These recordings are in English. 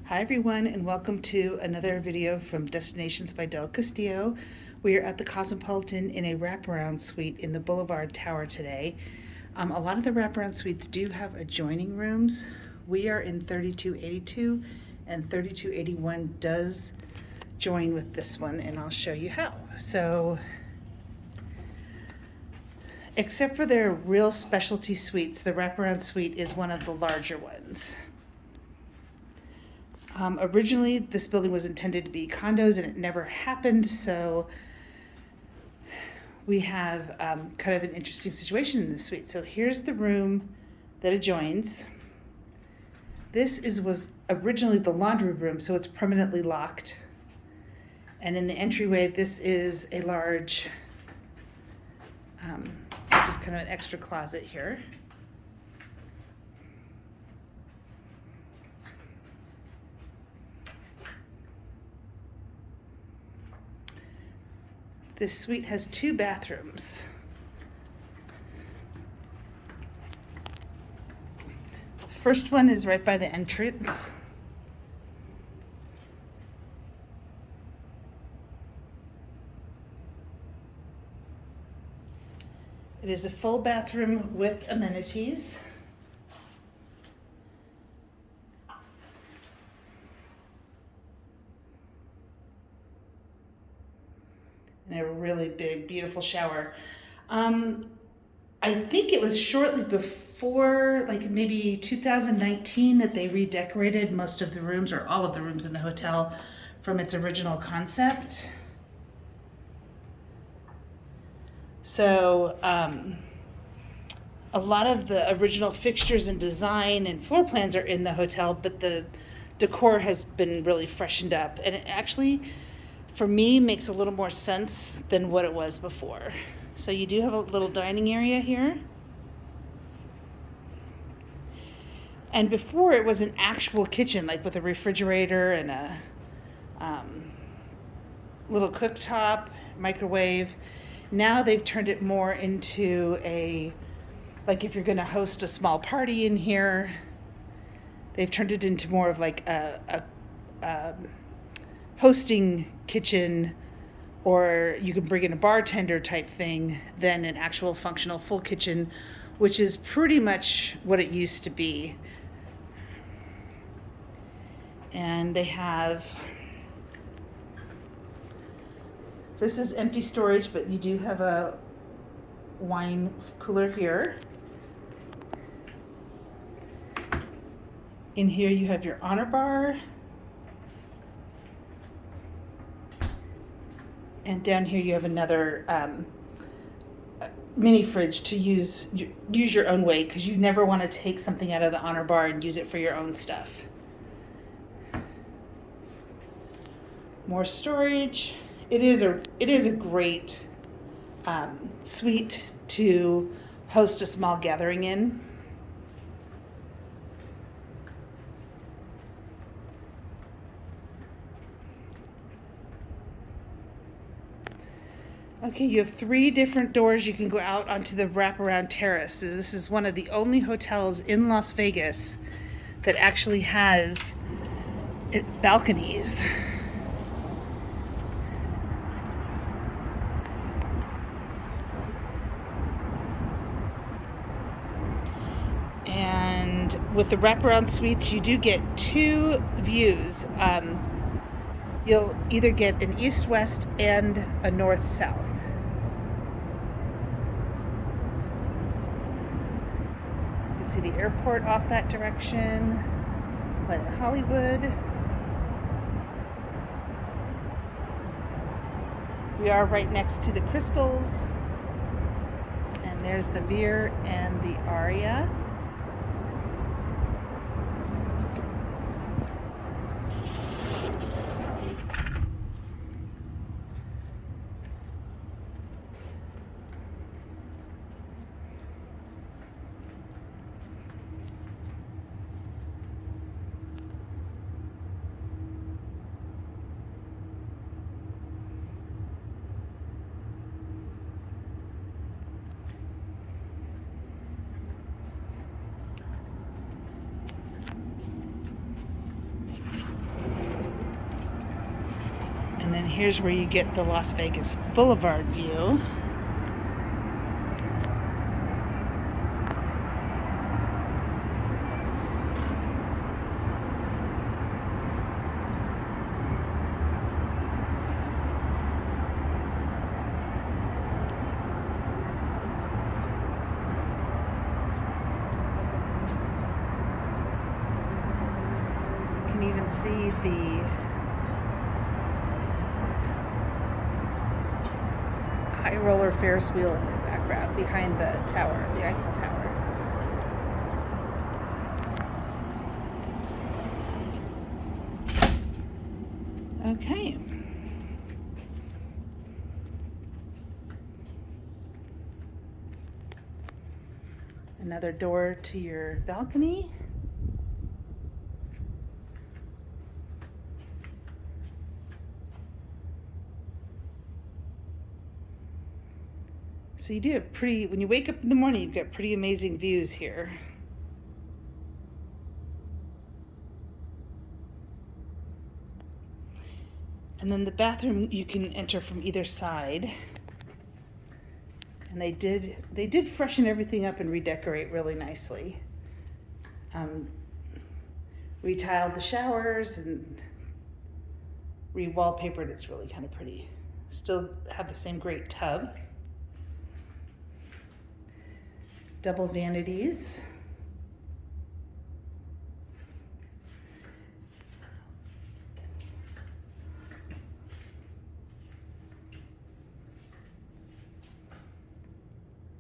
Hi everyone, and welcome to another video from Destinations by Del Castillo. We are at the Cosmopolitan in a wraparound suite in the Boulevard Tower today. A lot of the wraparound suites do have adjoining rooms. We are in 3282 and 3281 does join with this one, and I'll show you how. So, except for their real specialty suites, the wraparound suite is one of the larger ones. Originally, this building was intended to be condos, and it never happened, so we have kind of an interesting situation in this suite. So here's the room that adjoins. This was originally the laundry room, so it's permanently locked. And in the entryway, this is a large, just kind of an extra closet here. This suite has 2 bathrooms. The first one is right by the entrance. It is a full bathroom with amenities. And a really big, beautiful shower. I think it was shortly before, like maybe 2019, that they redecorated most of the rooms, or all of the rooms in the hotel, from its original concept. So a lot of the original fixtures and design and floor plans are in the hotel, but the decor has been really freshened up. And it actually, for me, makes a little more sense than what it was before. So you do have a little dining area here. And before, it was an actual kitchen, like with a refrigerator and a little cooktop, microwave. Now they've turned it more into like if you're going to host a small party in here, they've turned it into more of like a hosting kitchen, or you can bring in a bartender type thing, than an actual functional full kitchen, which is pretty much what it used to be. And they have, this is empty storage, but you do have a wine cooler here. In here you have your honor bar. And down here you have another mini fridge to use your own way, because you never want to take something out of the honor bar and use it for your own stuff. More storage. It is a great suite to host a small gathering in. Okay, you have 3 different doors. You can go out onto the wraparound terrace. This is one of the only hotels in Las Vegas that actually has balconies. And with the wraparound suites, you do get 2 views. You'll either get an east-west and a north-south. You can see the airport off that direction, Planet Hollywood. We are right next to the Crystals, and there's the Veer and the Aria. And then here's where you get the Las Vegas Boulevard view. You can even see the high roller Ferris wheel in the background behind the tower, the Eiffel Tower. Okay. Another door to your balcony. So you do have pretty, when you wake up in the morning, you've got pretty amazing views here. And then the bathroom you can enter from either side. And they did freshen everything up and redecorate really nicely. Retiled the showers and re-wallpapered. It's really kind of pretty. Still have the same great tub. Double vanities.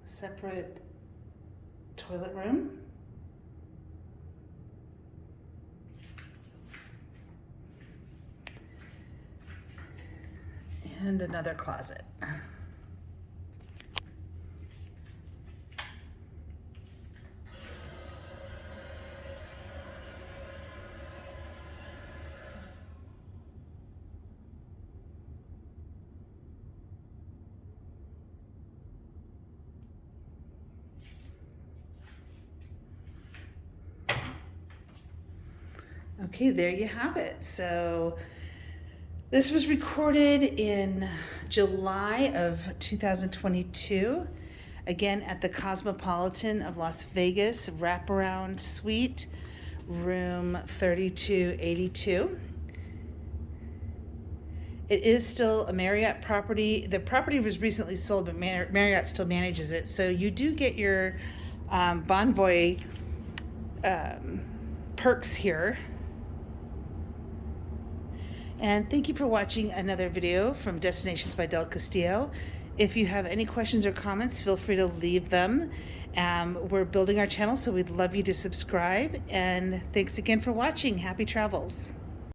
Separate toilet room. And another closet. Okay, there you have it. So this was recorded in July of 2022, again at the Cosmopolitan of Las Vegas, wraparound suite, room 3282. It is still a Marriott property. The property was recently sold, but Marriott still manages it. So you do get your Bonvoy perks here. And thank you for watching another video from Destinations by Del Castillo. If you have any questions or comments, feel free to leave them. We're building our channel, so we'd love you to subscribe. And thanks again for watching. Happy travels.